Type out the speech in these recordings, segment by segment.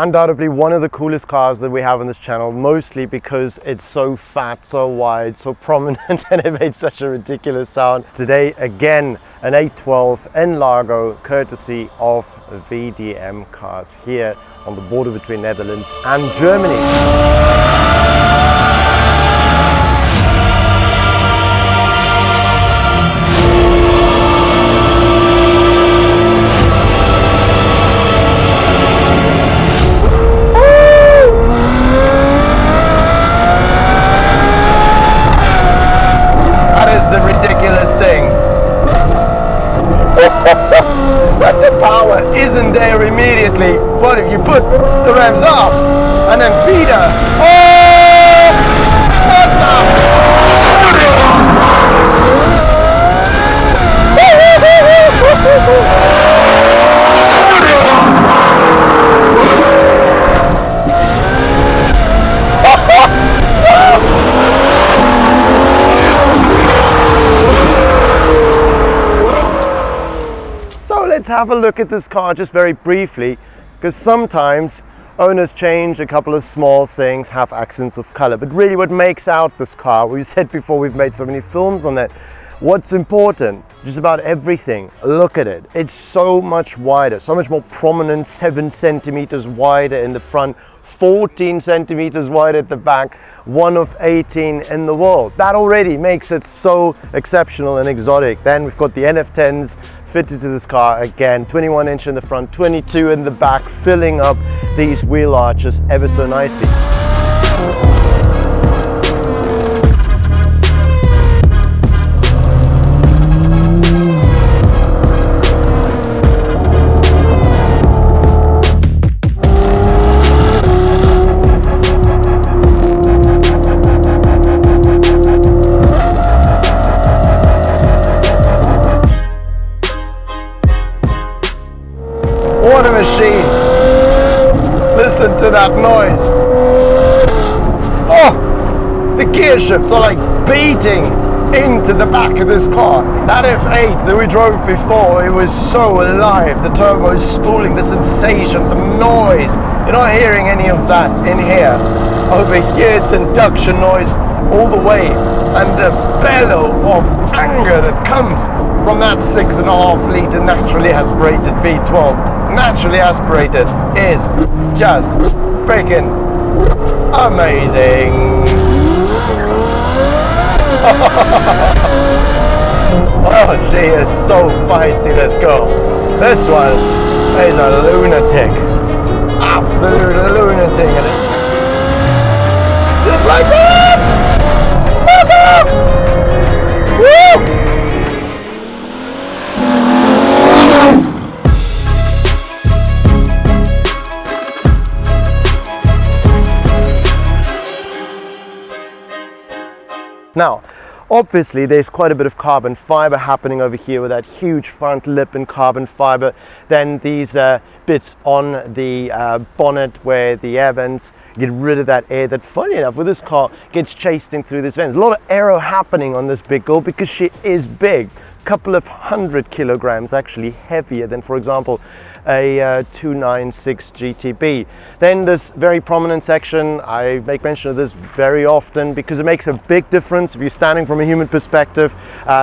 Undoubtedly one of the coolest cars that we have on this channel, mostly because it's so fat, so wide, so prominent, and it made such a ridiculous sound. Today, again, an 812 N-Largo, courtesy of VDM Cars, here on the border between Netherlands and Germany. But the power isn't there immediately. But if you put the revs up and then feed her, oh, what Let's have a look at this car just very briefly, because sometimes owners change a couple of small things, have accents of color, but really what makes out this car, we said before, we've made so many films on that, what's important, just about everything. Look at it, it's so much wider, so much more prominent, 7 centimeters wider in the front, 14 centimeters wide at the back, one of 18 in the world. That already makes it so exceptional and exotic. Then we've got the NF10s fitted to this car, again 21-inch in the front, 22 in the back, filling up these wheel arches ever so nicely. What a machine! Listen to that noise! Oh! The gear shifts are like beating into the back of this car. That F8 that we drove before, it was so alive. The turbo is spooling, the sensation, the noise. You're not hearing any of that in here. Over here it's induction noise all the way, and the bellow of anger that comes from that 6.5 litre naturally aspirated V12. Naturally aspirated is just freaking amazing. Oh, she is so feisty, this girl. This one is a lunatic. Absolute lunatic. Just like that. Woo! Now, obviously there's quite a bit of carbon fiber happening over here with that huge front lip in carbon fiber. Then these bits on the bonnet where the air vents get rid of that air that, funny enough, with this car gets chased in through this vents. A lot of aero happening on this big girl because she is big. Couple of 100 kilograms actually heavier than, for example, a 296 GTB. Then this very prominent section, I make mention of this very often because it makes a big difference if you're standing from a human perspective.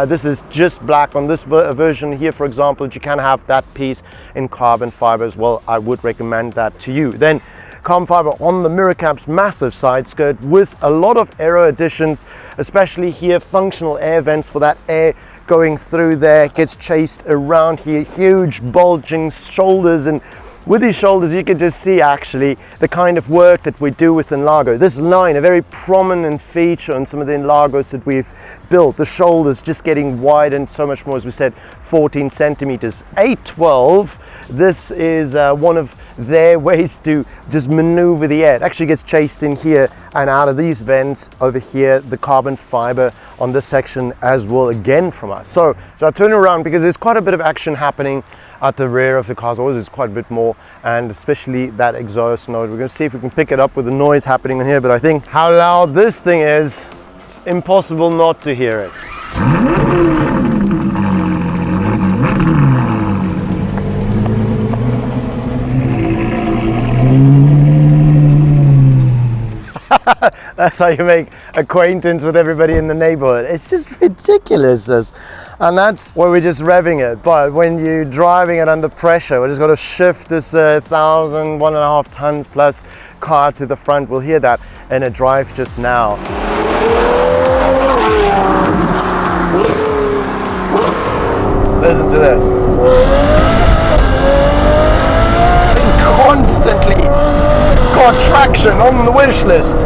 This is just black on this version here, for example. You can have that piece in carbon fiber as well. I would recommend that to you. Then carbon fiber on the mirror caps, massive side skirt with a lot of aero additions, especially here, functional air vents for that air going through there, gets chased around here, huge bulging shoulders, and with these shoulders you can just see actually the kind of work that we do with N-Largo. This line, a very prominent feature on some of the N-Largos that we've built, the shoulders just getting wide and so much more, as we said, 14 centimeters. 812, this is one of their ways to just maneuver the air. It actually gets chased in here and out of these vents over here, the carbon fiber on this section as well, again from us. So I'll turn around because there's quite a bit of action happening at the rear of the car. Always there's quite a bit more, and especially that exhaust note. We're going to see if we can pick it up with the noise happening in here, but I think how loud this thing is, it's impossible not to hear it. That's how you make acquaintance with everybody in the neighborhood. It's just ridiculous, this. And that's where we're just revving it. But when you're driving it under pressure, we just got to shift this 1.5 tons plus car to the front. We'll hear that in a drive just now. Listen to this. It's constantly got traction on the wish list.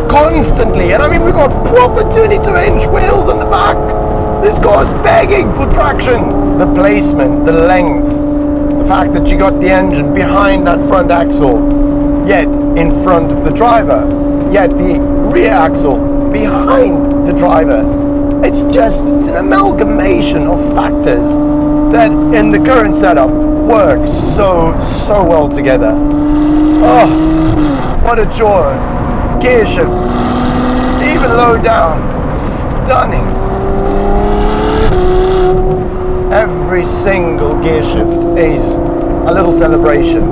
Constantly. And I mean, we've got proper 22-inch wheels on the back. This car's begging for traction. The placement, the length, the fact that you got the engine behind that front axle, yet in front of the driver, yet the rear axle behind the driver. It's an amalgamation of factors that in the current setup work so well together. Oh, what a joy. Gear shifts, even low down, stunning. Every single gear shift is a little celebration,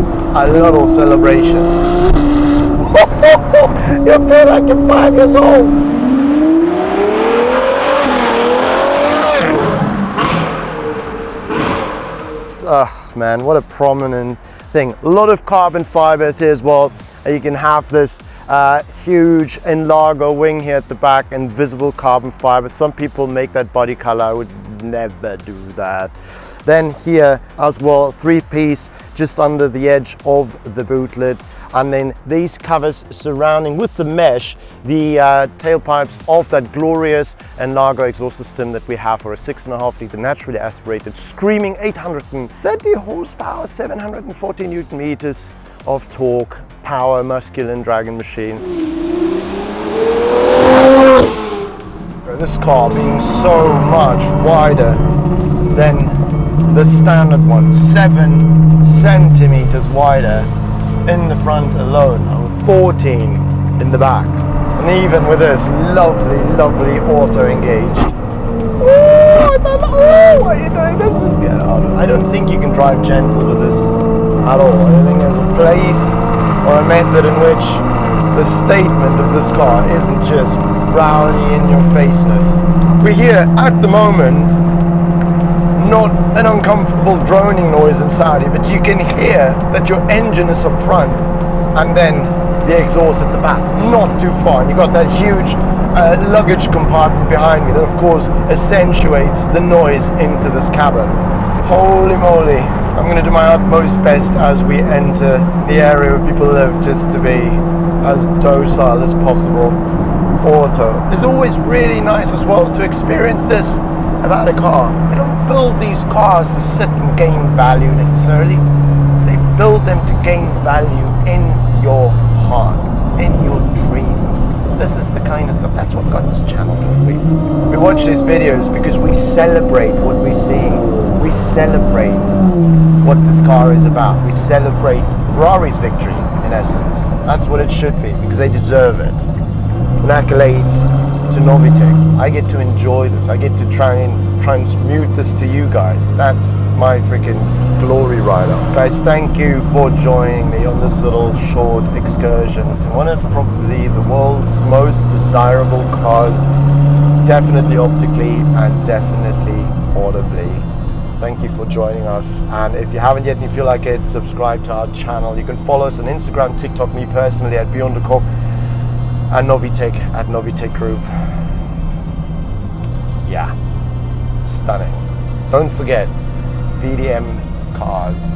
You feel like you're 5 years old. Oh man, what a prominent thing. A lot of carbon fibers here as well. You can have this huge N-Largo wing here at the back and visible carbon fiber. Some people make that body color. I would never do that. Then here as well, 3-piece just under the edge of the boot lid. And then these covers surrounding with the mesh, the tailpipes of that glorious N-Largo exhaust system that we have for a 6.5 litre naturally aspirated, screaming 830 horsepower, 740 Newton meters of torque, power, masculine dragon machine. This car being so much wider than the standard one, 7 centimeters wider in the front alone, 14 in the back, and even with this lovely auto engaged. Oh, what are you doing? This is get out of. I don't think you can drive gentle with this at all. I think there's a place or a method in which the statement of this car isn't just rowdy in your faceness. We're here at the moment, not an uncomfortable droning noise in Saudi, but you can hear that your engine is up front and then the exhaust at the back, not too far. And you've got that huge luggage compartment behind me that of course accentuates the noise into this cabin. Holy moly. I'm going to do my utmost best as we enter the area where people live just to be as docile as possible. Auto. It's always really nice as well to experience this about a car. They don't build these cars to sit and gain value necessarily. They build them to gain value in your heart, in your dreams. This is the kind of stuff, that's what got this channel going. We watch these videos because we celebrate what we see. We celebrate what this car is about. We celebrate Ferrari's victory, in essence. That's what it should be, because they deserve it. And accolades to Novitec. I get to enjoy this. I get to try and transmute this to you guys. That's my freaking glory rider. Guys, thank you for joining me on this little short excursion to one of probably the world's most desirable cars, definitely optically and definitely audibly. Thank you for joining us, and if you haven't yet and you feel like it, subscribe to our channel. You can follow us on Instagram, TikTok, me personally at Beyond the Corp, and Novitec at Novitec Group. Yeah, stunning. Don't forget VDM Cars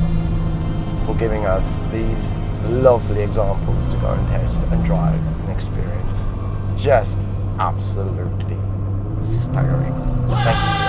for giving us these lovely examples to go and test and drive and experience. Just absolutely staggering. Thank you.